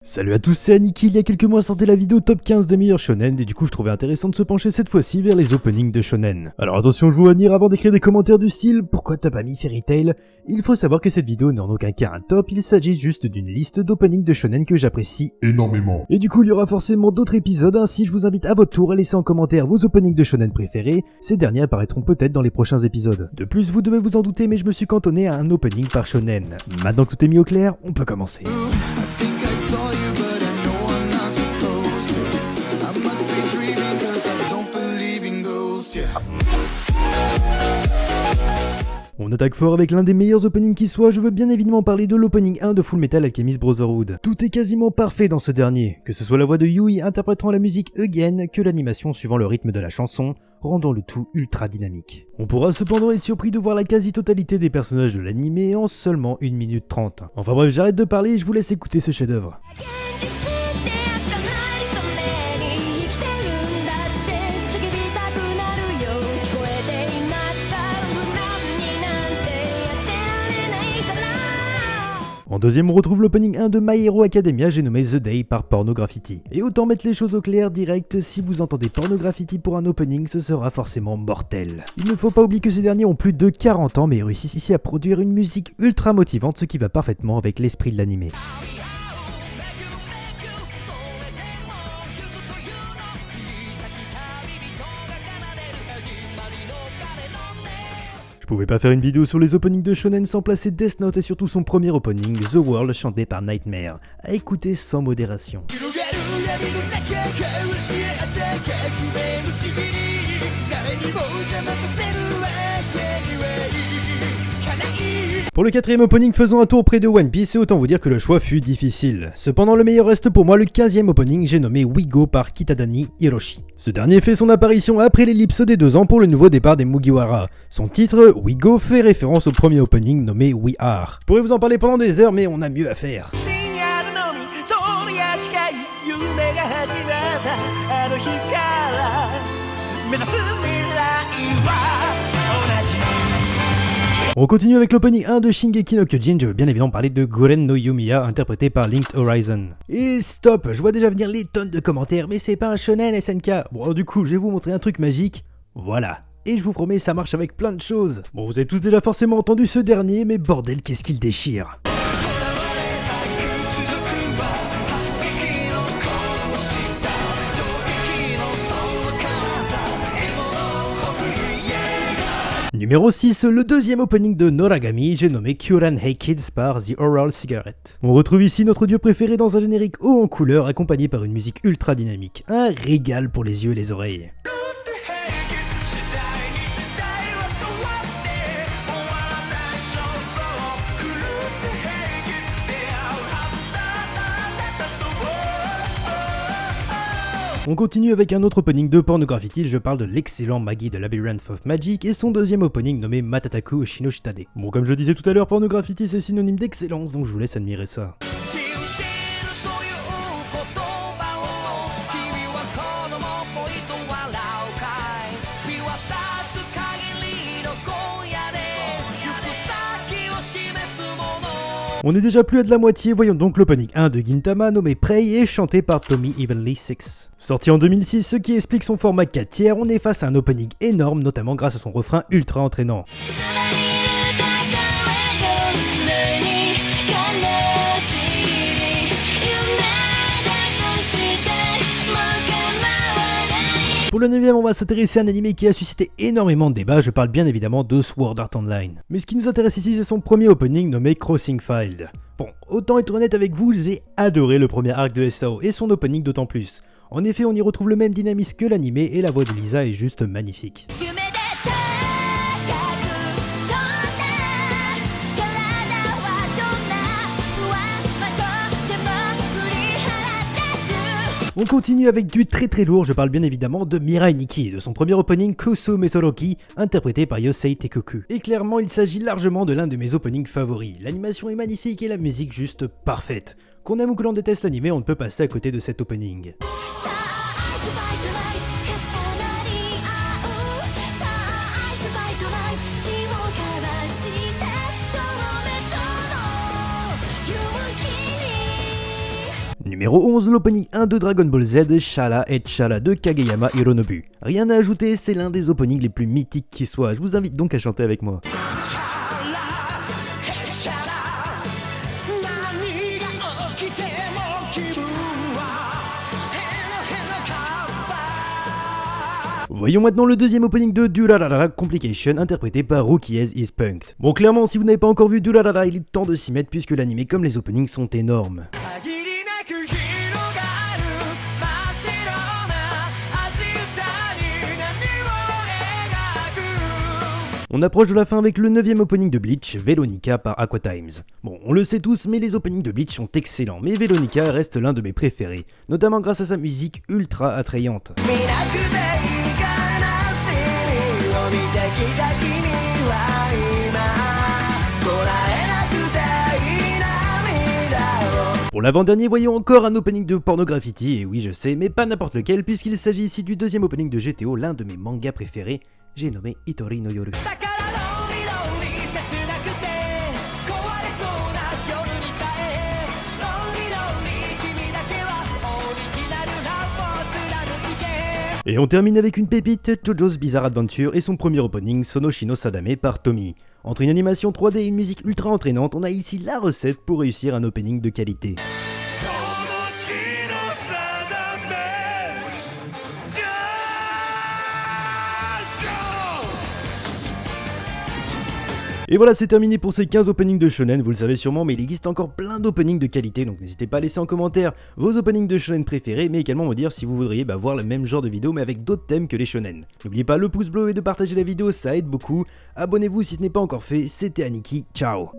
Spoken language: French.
Salut à tous, c'est Aniki. Il y a quelques mois sortait la vidéo top 15 des meilleurs shonen et du coup je trouvais intéressant de se pencher cette fois-ci vers les openings de shonen. Alors attention, je vous dire avant d'écrire des commentaires du style « Pourquoi t'as pas mis Fairy Tail ?», il faut savoir que cette vidéo n'est en aucun cas un top, il s'agit juste d'une liste d'openings de shonen que j'apprécie énormément. Et du coup il y aura forcément d'autres épisodes, ainsi je vous invite à votre tour à laisser en commentaire vos openings de shonen préférés, ces derniers apparaîtront peut-être dans les prochains épisodes. De plus, vous devez vous en douter, mais je me suis cantonné à un opening par shonen. Maintenant que tout est mis au clair, on peut commencer. On attaque fort avec l'un des meilleurs openings qui soit, je veux bien évidemment parler de l'opening 1 de Full Metal Alchemist Brotherhood. Tout est quasiment parfait dans ce dernier, que ce soit la voix de Yui interprétant la musique Again, que l'animation suivant le rythme de la chanson, rendant le tout ultra dynamique. On pourra cependant être surpris de voir la quasi-totalité des personnages de l'anime en seulement 1 minute 30. Enfin bref, j'arrête de parler et je vous laisse écouter ce chef-d'œuvre. En deuxième, on retrouve l'opening 1 de My Hero Academia, j'ai nommé The Day par Pornograffiti. Et autant mettre les choses au clair direct, si vous entendez Pornograffiti pour un opening, ce sera forcément mortel. Il ne faut pas oublier que ces derniers ont plus de 40 ans, mais réussissent ici à produire une musique ultra motivante, ce qui va parfaitement avec l'esprit de l'anime. Je pouvais pas faire une vidéo sur les openings de shonen sans placer Death Note et surtout son premier opening, The World, chanté par Nightmare, à écouter sans modération. Pour le quatrième opening, faisons un tour près de One Piece et autant vous dire que le choix fut difficile. Cependant, le meilleur reste pour moi le 15e opening, j'ai nommé We Go par Kitadani Hiroshi. Ce dernier fait son apparition après l'ellipse des 2 ans pour le nouveau départ des Mugiwara. Son titre, We Go, fait référence au premier opening nommé We Are. Je pourrais vous en parler pendant des heures, mais on a mieux à faire. On continue avec l'opening 1 de Shingeki no Kyojin, je veux bien évidemment parler de Goren no Yumiya, interprété par Linked Horizon. Et stop, je vois déjà venir les tonnes de commentaires, mais c'est pas un shonen SNK. Bon alors du coup, je vais vous montrer un truc magique, voilà. Et je vous promets, ça marche avec plein de choses. Bon, vous avez tous déjà forcément entendu ce dernier, mais bordel, qu'est-ce qu'il déchire. Numéro 6, le deuxième opening de Noragami, j'ai nommé Kyuran Hey Kids par The Oral Cigarette. On retrouve ici notre dieu préféré dans un générique haut en couleur accompagné par une musique ultra dynamique. Un régal pour les yeux et les oreilles. On continue avec un autre opening de Pornograffiti, je parle de l'excellent Magi de Labyrinth of Magic et son deuxième opening nommé Matataku Shinoshitade. Bon, comme je disais tout à l'heure, Pornograffiti c'est synonyme d'excellence, donc je vous laisse admirer ça. On est déjà plus à de la moitié, voyons donc l'opening 1 de Gintama nommé Prey et chanté par Tommy Evenly 6. Sorti en 2006, ce qui explique son format 4 tiers, on est face à un opening énorme, notamment grâce à son refrain ultra entraînant. Pour le 9ème, on va s'intéresser à un anime qui a suscité énormément de débats, je parle bien évidemment de Sword Art Online. Mais ce qui nous intéresse ici, c'est son premier opening nommé Crossing Field. Bon, autant être honnête avec vous, j'ai adoré le premier arc de SAO et son opening d'autant plus. En effet, on y retrouve le même dynamisme que l'anime et la voix de Lisa est juste magnifique. On continue avec du très lourd, je parle bien évidemment de Mirai Nikki, de son premier opening Kusu Mesoroki, interprété par Yosei Tekoku. Et clairement, il s'agit largement de l'un de mes openings favoris. L'animation est magnifique et la musique juste parfaite. Qu'on aime ou que l'on déteste l'anime, on ne peut passer à côté de cet opening. Numéro 11, l'opening 1 de Dragon Ball Z, Shala et Chala de Kageyama Hironobu. Rien à ajouter, c'est l'un des openings les plus mythiques qui soit, je vous invite donc à chanter avec moi. Voyons maintenant le deuxième opening de Durarara Complication interprété par Rookie Is Punked. Bon, clairement, si vous n'avez pas encore vu Durarara, il est temps de s'y mettre puisque l'anime comme les openings sont énormes. On approche de la fin avec le 9ème opening de Bleach, Veronica par Aqua Times. Bon, on le sait tous, mais les openings de Bleach sont excellents, mais Veronica reste l'un de mes préférés, notamment grâce à sa musique ultra attrayante. Pour l'avant-dernier, voyons encore un opening de Pornograffiti, et oui je sais, mais pas n'importe lequel, puisqu'il s'agit ici du deuxième opening de GTO, l'un de mes mangas préférés, j'ai nommé Hitori no Yoru. Et on termine avec une pépite, JoJo's Bizarre Adventure et son premier opening, Sonoshino Sadame par Tommy. Entre une animation 3D et une musique ultra entraînante, on a ici la recette pour réussir un opening de qualité. Et voilà, c'est terminé pour ces 15 openings de shonen, vous le savez sûrement, mais il existe encore plein d'openings de qualité, donc n'hésitez pas à laisser en commentaire vos openings de shonen préférés, mais également me dire si vous voudriez voir le même genre de vidéo, mais avec d'autres thèmes que les shonen. N'oubliez pas le pouce bleu et de partager la vidéo, ça aide beaucoup. Abonnez-vous si ce n'est pas encore fait, c'était Aniki, ciao.